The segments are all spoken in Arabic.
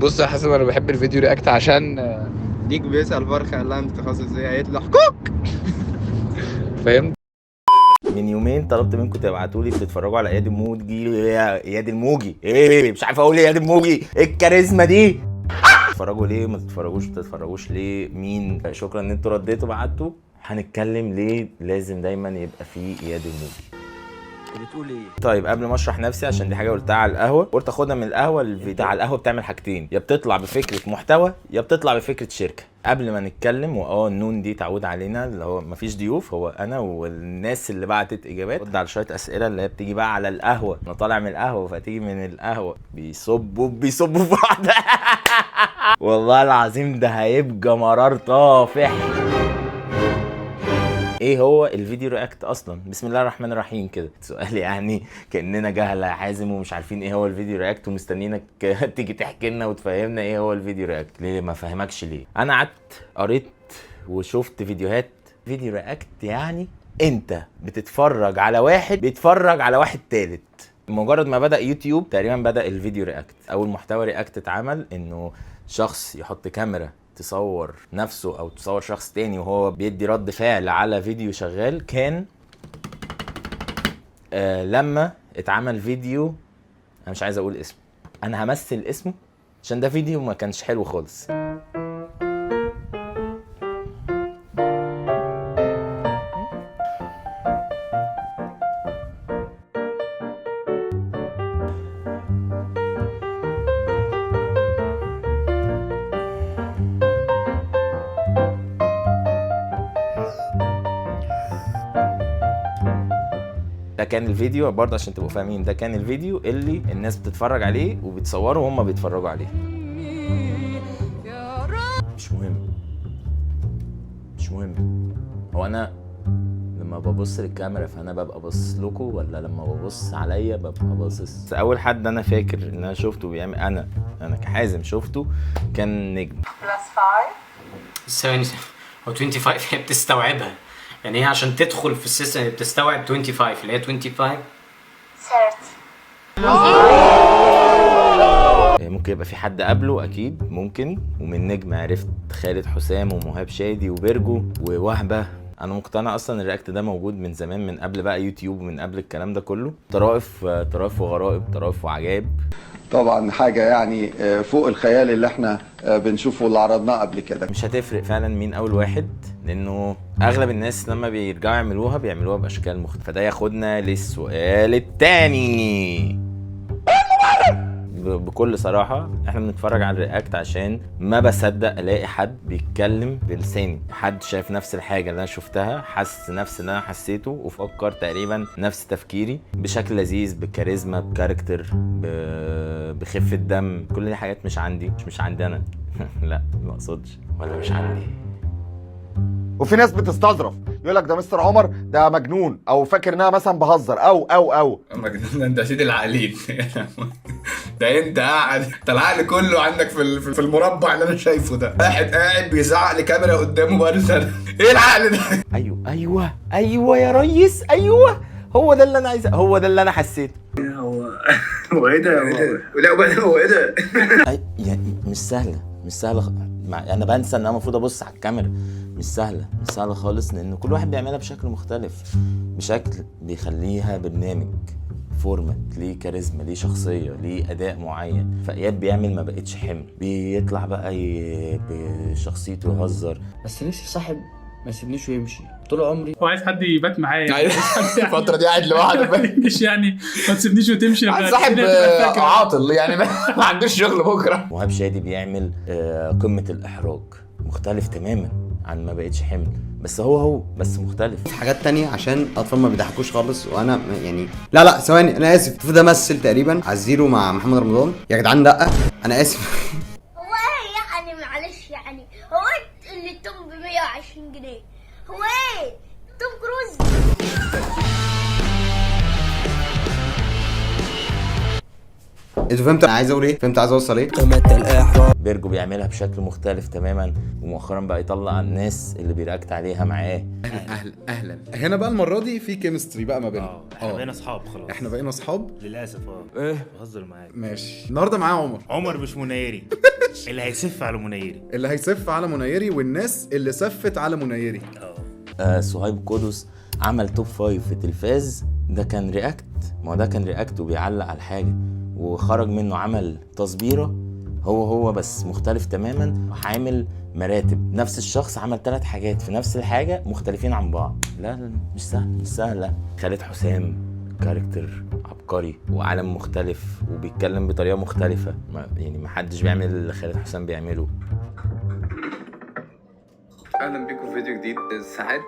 بص يا حسن، انا بحب الفيديو رياكت عشان ديك بيسأل فرخة قال لها انت تخصص ايه؟ قالت له حقوق. فاهم. من يومين طلبت منكم تبعتوا لي بتتفرجوا على اياد الموجي. اياد الموجي ايه؟ مش عارف اقول ايه. اياد الموجي ايه الكاريزما دي؟ تتفرجوا ليه؟ ما تتفرجوش ليه؟ مين؟ شكرا ان انتوا رديتوا بعتوا. هنتكلم ليه لازم دايما يبقى فيه اياد الموجي. بتقول ايه؟ طيب قبل ما اشرح نفسي، عشان دي حاجه قلتها على القهوه، قلت اخدها من القهوه. الفيديو على القهوه بتعمل حاجتين، يا بتطلع بفكره محتوى يا بتطلع بفكره شركه. قبل ما نتكلم النون دي تعود علينا، اللي هو مفيش ضيوف، هو انا والناس اللي بعتت اجابات. رد على شويه اسئله اللي هي بتيجي بقى على القهوه. انا طالع من القهوه فتيجي من القهوه بيصبوا في بعض. والله العظيم ده هيبقى مرار طافح. ايه هو الفيديو رياكت اصلا؟ بسم الله الرحمن الرحيم كده. سؤال يعني كاننا جهله يا حازم ومش عارفين ايه هو الفيديو رياكت ومستنيينك تيجي تحكي لنا وتفهمنا ايه هو الفيديو رياكت. ليه ما فهمكش ليه؟ انا قعدت قريت وشفت فيديوهات. فيديو رياكت يعني انت بتتفرج على واحد بيتفرج على واحد تالت. مجرد ما بدأ يوتيوب تقريبا بدأ الفيديو رياكت. اول محتوى رياكت اتعمل انه شخص يحط كاميرا تصور نفسه او تصور شخص تاني وهو بيدي رد فعل على فيديو شغال. كان لما اتعمل فيديو، انا مش عايز اقول اسمه، انا همثل اسمه عشان ده فيديو ما كانش حلو خالص. ده كان الفيديو برضه عشان تبقوا فاهمين، ده كان الفيديو اللي الناس بتتفرج عليه وبتصوره وهم بيتفرجوا عليه. مش مهم. هو انا لما ببص للكاميرا فانا ببقى باصص لكم ولا لما ببص عليا ببقى باصص؟ اول حد انا فاكر ان انا شفته بيعمل، انا كحازم شفته كان نجم. ثواني، هو 25 هي بتستوعبها يعني، هي عشان تدخل في السيستم بتستوعب 25 اللي هي 25 ممكن يبقى في حد قبله اكيد ممكن. ومن نجم عرفت خالد حسام ومهاب شادي وبرجو ووهبه. انا مقتنع اصلا الرياكت ده موجود من زمان، من قبل بقى يوتيوب ومن قبل الكلام ده كله. طرائف وغرائب، طرائف وعجائب. طبعا حاجه يعني فوق الخيال اللي احنا بنشوفه اللي عرضناه قبل كده. مش هتفرق فعلا مين اول واحد، لانه اغلب الناس لما بيرجعوا يعملوها باشكال مختلفه. فده ياخدنا للسؤال الثاني. بكل صراحه احنا بنتفرج على الرياكت عشان ما بصدق الاقي حد بيتكلم بلساني، حد شايف نفس الحاجه اللي انا شفتها، حس نفس اللي انا حسيته وفكر تقريبا نفس تفكيري بشكل لذيذ، بكاريزما، بكاركتر، بخفه دم. كل دي حاجات مش عندي انا. لا ما اقصدش، ولا مش عندي. وفي ناس بتستظرف يقول لك ده مستر عمر ده مجنون، او فاكر انها مثلا بهزر او مجنون. انت سيد العقلين. ده انت قاعد، انت العقل كله عندك في المربع اللي انا شايفه ده. واحد قاعد بيزعق لكاميرا قدامه بقاله سنه. ايه العقل ده؟ ايوه يا ريس، ايوه هو ده اللي انا عايزه، هو ده اللي انا حسيته. هو ايه ده؟ لا وبعدين هو ايه ده؟ يعني مش سهله. انا بنسى ان انا المفروض ابص على الكاميرا. مش سهله خالص، لان كل واحد بيعملها بشكل مختلف، بشكل بيخليها برنامج، فورمات، ليه كاريزما، ليه شخصيه، ليه اداء معين. فاياد بيعمل ما بقتش حمل، بيطلع بقى بشخصيته يهزر. بس نفسي صاحب ما يسيبنيش ويمشي طول عمري. هو عايز حد يبات معايا الفتره دي قاعد لوحده. مش يعني ما تسيبنيش وتمشي. عايز صاحب عاطل يعني ما عندوش شغل بكره. مهاب شادي بيعمل قمه الاحراج، مختلف تماما عن ما بقتش حمل، بس هو بس مختلف في حاجات تانية عشان اطفال ما بيضحكوش خالص. وانا يعني لا ثواني، انا اسف. المفروض امثل تقريبا على الزيرو مع محمد رمضان. يا جدعان لا انا اسف. هو ايه يعني؟ معلش يعني، هو اللي توم ب 120 جنيه هو ايه؟ توم كروز. انتوا فهمتوا انا عايز اقول ايه؟ فهمت عايز اوصل ايه؟ بيرجو بيعملها بشكل مختلف تماما، ومؤخرا بقى يطلع الناس اللي بيرياكت عليها معاه. اهلا هنا بقى المره دي في كيمستري بقى ما بيننا. احنا بقينا اصحاب خلاص. احنا بقينا اصحاب للاسف. ايه؟ بهزر معاك. ماشي. النهارده معايا عمر مش منيري. اللي هيسف على منيري. اللي هيسف على منيري والناس اللي سفت على منيري. صهيب قدس عمل توب 5 في التلفاز، ده كان رياكت. ما هو ده كان رياكت وبيعلق على الحاجه، وخرج منه عمل تصبيره هو بس مختلف تماما، عامل مراتب. نفس الشخص عمل 3 حاجات في نفس الحاجه مختلفين عن بعض. لا مش سهله. خالد حسام كاركتر عبقري وعالم مختلف وبيتكلم بطريقه مختلفه، يعني ما حدش بيعمل اللي خالد حسام بيعمله. اهلا بيكم في فيديو جديد. ساعات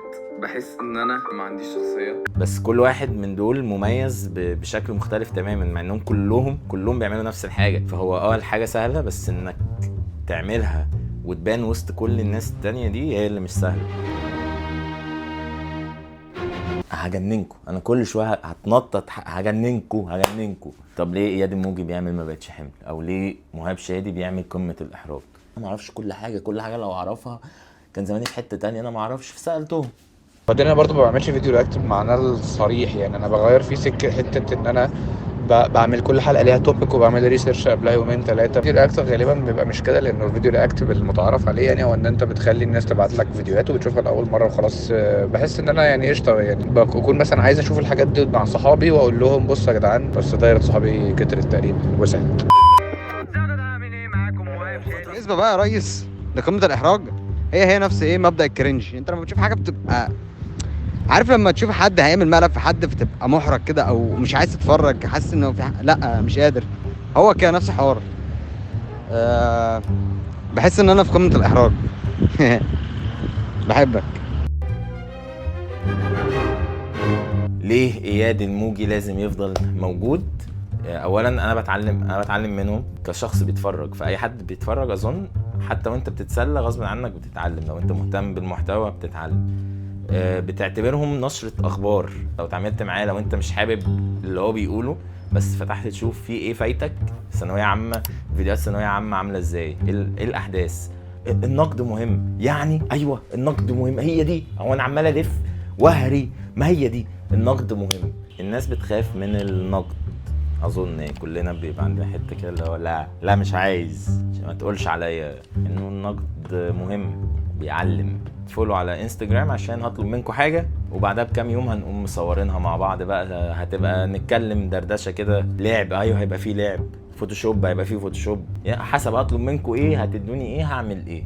بحس ان انا ما عنديش شخصيه، بس كل واحد من دول مميز بشكل مختلف تماما، مع انهم كلهم بيعملوا نفس الحاجه. فهو الحاجه سهله، بس انك تعملها وتبان وسط كل الناس التانية دي هي اللي مش سهله. هجننكم انا كل شويه هتنطط. هجننكم. طب ليه اياد الموجي بيعمل ما بقتش حمل؟ او ليه مهاب شادي بيعمل قمه الاحراج؟ انا ما اعرفش كل حاجه لو اعرفها كان زماني في حته تانية. انا ما اعرفش، فسالتهم. بعدين انا برضو ما بعملش فيديو رياكت بمعناه الصريح، يعني انا بغير فيه سكه حته ان انا بعمل كل حلقه ليها توبيك وبعمل ريسيرش قبلها 2 3. فيديو رياكت غالبا بيبقى مش كده، لانه الفيديو رياكت بالمتعارف عليه يعني هو ان انت بتخلي الناس تبعت لك فيديوهات وبتشوفها لاول مره وخلاص. بحس ان انا يعني قشطه، يعني بكون مثلا عايز اشوف الحاجات دي مع صحابي واقول لهم بصوا يا جدعان، بس دايره صحابي كترت تقريبا وسعت. بالنسبه بقى يا ريس لقمه الاحراج، هي نفس مبدا الكرنج. انت لما بتشوف حاجه بتبقى عارف، لما تشوف حد هيعمل مقلب في حد بتبقى محرج كده او مش عايز تتفرج، حاسس انه في لا مش قادر. هو كده نفس الحوار. بحس ان انا في قمه الاحراج. بحبك. ليه اياد الموجي لازم يفضل موجود؟ اولا انا بتعلم منهم كشخص بيتفرج. فاي حد بيتفرج اظن حتى وانت بتتسلى غصب عنك بتتعلم. لو انت مهتم بالمحتوى بتتعلم. بتعتبرهم نشرة اخبار. لو اتعاملت معاه، لو انت مش حابب اللي هو بيقوله بس فتحت تشوف فيه ايه فايتك، ثانويه عامه، فيديوهات ثانويه عامه عامله ازاي، ايه الاحداث. النقد مهم، يعني ايوه النقد مهم. هي دي، هو انا عمال الف وهري، ما هي دي النقد مهم. الناس بتخاف من النقد اظن، كلنا بيبقى عندنا حته كده اللي هو لا مش عايز، ما تقولش عليا. انه النقد مهم بيعلم. فولو على انستجرام عشان هطلب منكم حاجه وبعدها بكام يوم هنقوم مصورينها مع بعض بقى. هتبقى نتكلم دردشه كده، لعب. ايوه هيبقى فيه لعب، فوتوشوب هيبقى فيه فوتوشوب، يعني حسب اطلب منكم ايه هتدوني ايه هعمل ايه.